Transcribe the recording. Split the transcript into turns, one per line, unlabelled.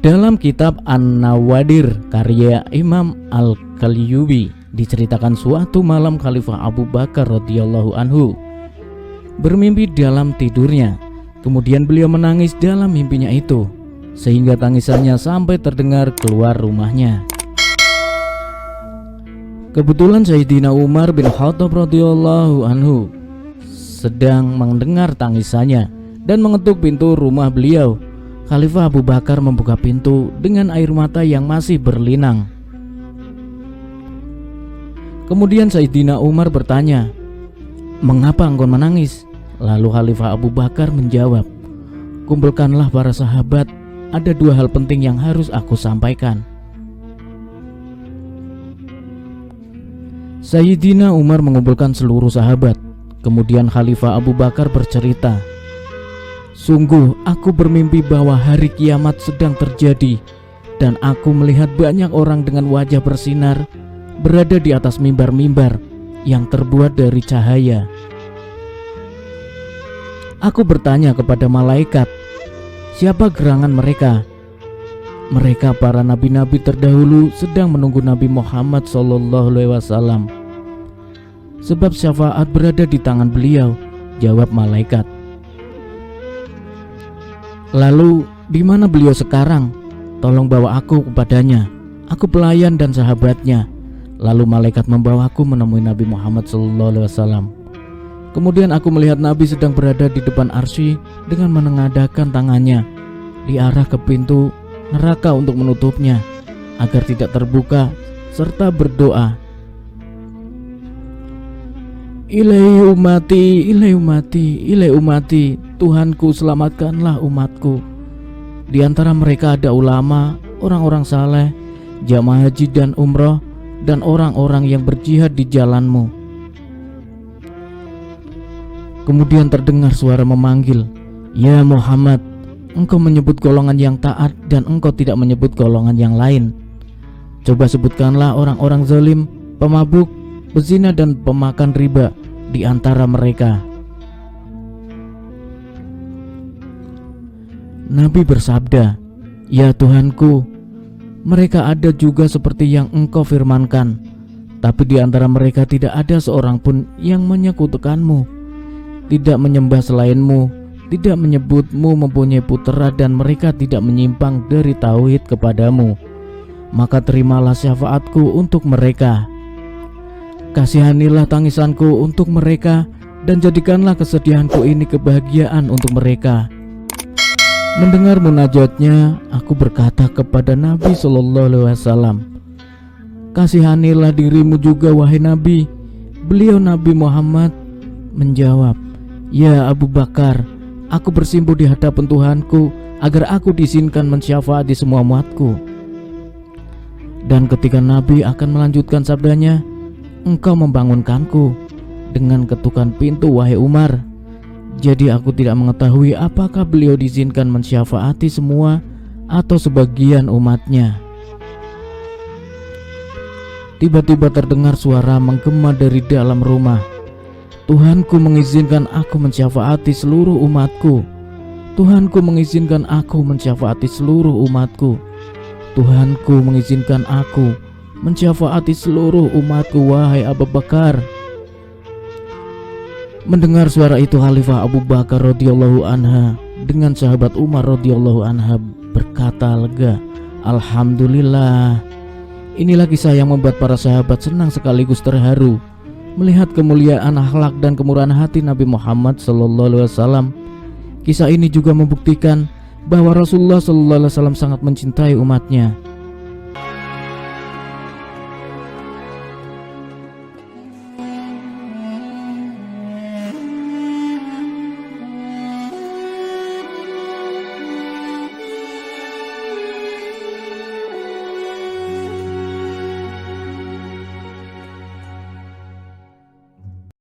Dalam kitab An-Nawadir karya Imam Al-Qalyubi diceritakan suatu malam Khalifah Abu Bakar radhiyallahu anhu bermimpi dalam tidurnya. Kemudian beliau menangis dalam mimpinya itu sehingga tangisannya sampai terdengar keluar rumahnya. Kebetulan Sayyidina Umar bin Khattab radhiyallahu anhu sedang mendengar tangisannya dan mengetuk pintu rumah beliau. Khalifah Abu Bakar membuka pintu dengan air mata yang masih berlinang. Kemudian Sayyidina Umar bertanya, "Mengapa engkau menangis?" Lalu Khalifah Abu Bakar menjawab, "Kumpulkanlah para sahabat, ada dua hal penting yang harus aku sampaikan." Sayyidina Umar mengumpulkan seluruh sahabat. Kemudian Khalifah Abu Bakar bercerita, "Sungguh aku bermimpi bahwa hari kiamat sedang terjadi dan aku melihat banyak orang dengan wajah bersinar berada di atas mimbar-mimbar yang terbuat dari cahaya. Aku bertanya kepada malaikat, siapa gerangan mereka? Mereka para nabi-nabi terdahulu sedang menunggu Nabi Muhammad SAW. Sebab syafaat berada di tangan beliau," jawab malaikat. "Lalu di mana beliau sekarang? Tolong bawa aku kepadanya. Aku pelayan dan sahabatnya." Lalu malaikat membawaku menemui Nabi Muhammad SAW. Kemudian aku melihat Nabi sedang berada di depan arsy dengan menengadahkan tangannya di arah ke pintu neraka untuk menutupnya agar tidak terbuka, serta berdoa, "Ilai umati, ilai umati, ilai umati, Tuhanku selamatkanlah umatku." Di antara mereka ada ulama, orang-orang saleh, jamaah haji dan umroh, dan orang-orang yang berjihad di jalanmu. Kemudian terdengar suara memanggil, "Ya Muhammad, engkau menyebut golongan yang taat dan engkau tidak menyebut golongan yang lain. Coba sebutkanlah orang-orang zalim, pemabuk, pezina dan pemakan riba di antara mereka." Nabi bersabda, "Ya Tuhanku, mereka ada juga seperti yang engkau firmankan, tapi di antara mereka tidak ada seorang pun yang menyekutukanmu, tidak menyembah selainmu, tidak menyebutmu mempunyai putera, dan mereka tidak menyimpang dari tauhid kepadamu. Maka terimalah syafaatku untuk mereka. Kasihanilah tangisanku untuk mereka, dan jadikanlah kesedihanku ini kebahagiaan untuk mereka." Mendengar munajatnya, aku berkata kepada Nabi SAW, "Kasihanilah dirimu juga wahai Nabi." Beliau Nabi Muhammad menjawab, "Ya Abu Bakar, aku bersimpuh di hadapan Tuhanku agar aku diizinkan mensyafaati semua umatku." Dan ketika Nabi akan melanjutkan sabdanya, "Engkau membangunkanku dengan ketukan pintu wahai Umar." Jadi aku tidak mengetahui apakah beliau diizinkan mensyafaati semua atau sebagian umatnya. Tiba-tiba terdengar suara menggema dari dalam rumah, "Tuhanku mengizinkan aku mensyafaati seluruh umatku. Tuhanku mengizinkan aku mensyafaati seluruh umatku. Tuhanku mengizinkan aku mensyafaati seluruh umatku wahai Abu Bakar." Mendengar suara itu, Khalifah Abu Bakar radhiyallahu anha dengan sahabat Umar radhiyallahu anha berkata lega, "Alhamdulillah." Inilah kisah yang membuat para sahabat senang sekaligus terharu melihat kemuliaan akhlak dan kemurahan hati Nabi Muhammad SAW. Kisah ini juga membuktikan bahwa Rasulullah SAW sangat mencintai umatnya.